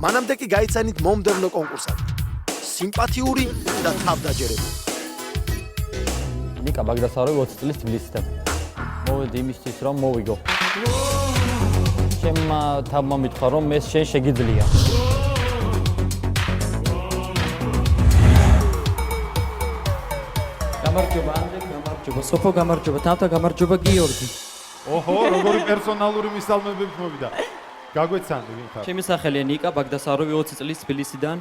მანამდე კი გაიცანით მომდევნო კონკურსად. სიმპათიური და თავდაჯერებული. ნიკა ბაგდასარო 20 წლის თბილისიდან. მოვედი იმისთვის რომ მოვიგო. ჩემმა თავმა მითხრა რომ ეს შენ შეგიძლია. გამარჯობა ანდრე, გამარჯობა სოფო, გამარჯობა თავთა, გამარჯობა გიორგი. ოჰო, როგორი პერსონალური მისალმებით მოვიდა. გაგვეცანდი ვინ ხარ? ჩემი სახელია ნიკა ბაგდასაროვი 20 წლის თბილისიდან.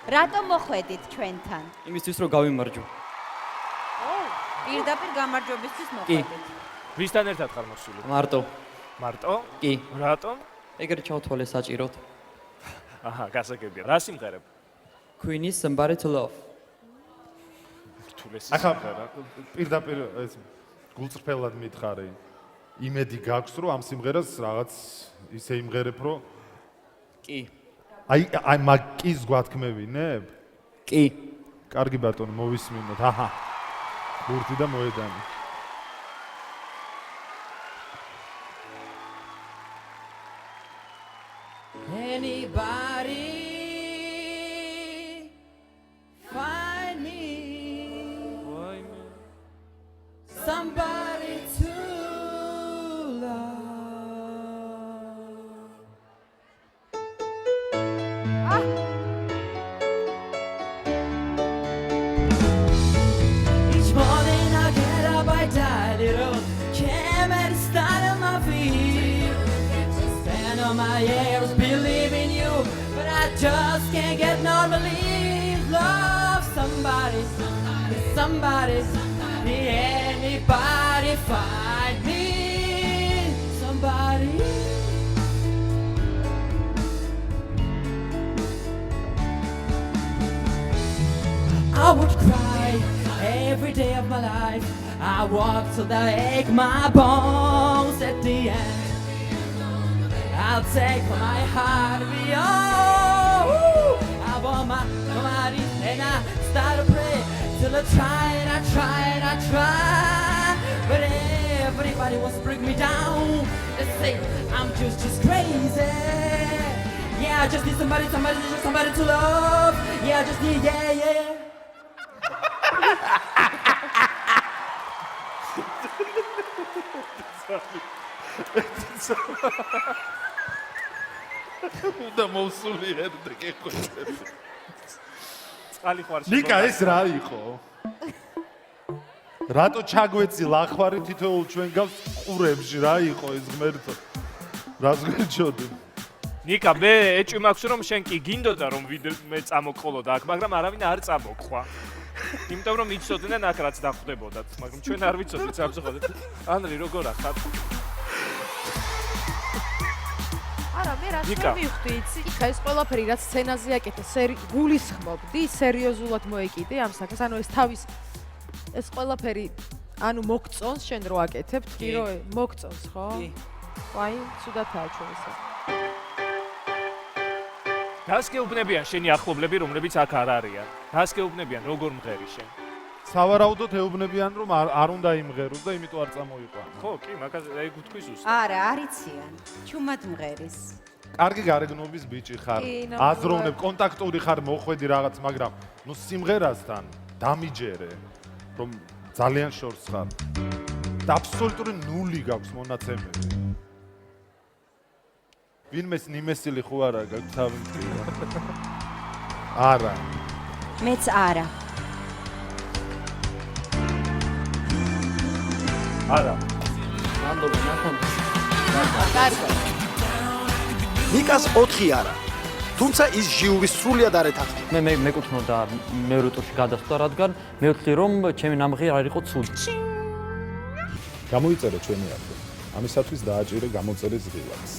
რატომ მოხვედით ჩვენთან? იმისთვის რომ გავიმარჯვო. პირდაპირ გამარჯვებისთვის მოხვედით. ვისთან ერთად ხარ მოსული? მარტო. მარტო? კი. რატომ? ეგრე ჩავთვალე საჭიროდ. აჰა, გასაგებია. რა სიმღერებ? Queen-ის Somebody to Love. ახლა პირდაპირ ეს გულწრფელად მითხარი. იმედი გაქვს რომ ამ სიმღერას რაღაც ისე იმღერებ რომ კი. აი მაგის გვათქმევინებ? კი. კარგი ბატონო, მოვისმინოთ. აჰა. ბურთი და მოედანი. Anybody find me somebody to Each morning I get up, I die little can't stand on my feet Stand on my ears, believe in you But I just can't get no belief Love somebody, somebody Anybody find me Somebody I would cry every day of my life. I walk till they ache my bones at the end. I'll take my heart to be I want my body and I start to pray till I try and I try and I try. But everybody wants to bring me down. They say I'm just crazy. Yeah, I just need somebody to love. Yeah, I just need yeah. და მოსული ერდე გეხვეწები. წყალი ხარ შეგო. ნიკა ეს რა იყო? რატო ჩაგვეცი ლახვარი თითოეულ ჩვენ გავს ყურებში რა იყო ეს ღმერთო? რას გვერჩოდი? ნიკა მე ეჭვი მაქვს რომ შენ კი გინდოდა რომ მე წამოყოლოდა აქ, მაგრამ არავინ არ წამოყვა. იმიტომ რომ იცოდნენ აქ რაც დახვდებოდათ, მაგრამ ჩვენ არ ვიცოდით სამწუხაროდ. ანდრე როგორ ახარ? არა, მე რაც მივხვდი, იცი, ეს ყველაფერი რაც სცენაზე აკეთე, გულისხმობდი, სერიოზულად მოეკიდე ამ საქმეს, ანუ ეს თავის ეს ყველაფერი ანუ მოგწონს შენ რო აკეთებ, თქვი რომ მოგწონს, ხო? კი. აი, ცუდათაა ჩვენსა. რას გეუბნებიან შენი ახლობლები, რომლებიც აქ არ არიან? რას გეუბნებიან, როგორ მღერი შენ? სავარაუდოდ ეუბნებიან რომ არ უნდა იმღეროს და იმიტომ არ წამოიყვანო. ხო, კი, მაგაზე ეგ უთქვის ზუსტად. არა, არიციან. ჩუმად მღერის. კარგი გარეგნობის ბიჭი ხარ. აზროვნებ, კონტაქტური ხარ, მოხვედი რაღაც, მაგრამ ნუ სიმღერასთან დამიჯერე, რომ ძალიან შორს ხარ. და აბსოლუტური ნული გაქვს მონაცემები. ვინმეს ნიმესილი ხო არა გაქვს თავი? არა. მეც არა. არა. ნამდვილად ნახონდა. კარგი. ნიკას 4 არა. თუმცა ის ჟიურის სრულიად არ ეთანხმება. მე მეკუთვნოდა მეორე ტურში გადასვლა, რადგან მე ვთვლი რომ ჩემი ნამღი არ იყო ცუდი. გამოიწერე ჩვენი არქივი. ამისათვის დააჭირე გამოწერის ღილაკს.